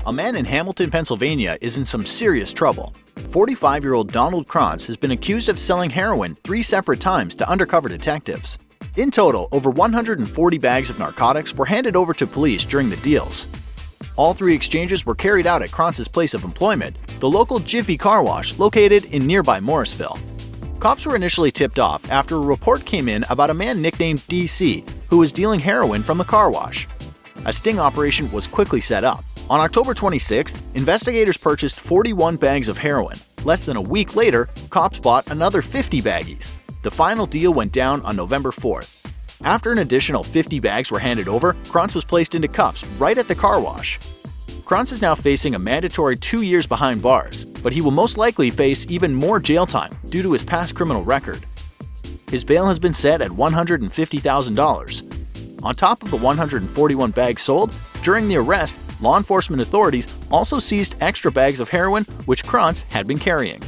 A man in Hamilton, Pennsylvania is in some serious trouble. 45-year-old Donald Krantz has been accused of selling heroin 3 separate times to undercover detectives. In total, over 140 bags of narcotics were handed over to police during the deals. All 3 exchanges were carried out at Krantz's place of employment, the local Jiffy Car Wash located in nearby Morrisville. Cops were initially tipped off after a report came in about a man nicknamed DC who was dealing heroin from the car wash. A sting operation was quickly set up. On October 26th, investigators purchased 41 bags of heroin. Less than a week later, cops bought another 50 baggies. The final deal went down on November 4th. After an additional 50 bags were handed over, Krantz was placed into cuffs right at the car wash. Krantz is now facing a mandatory 2 years behind bars, but he will most likely face even more jail time due to his past criminal record. His bail has been set at $150,000. On top of the 141 bags sold, during the arrest, law enforcement authorities also seized extra bags of heroin which Krantz had been carrying.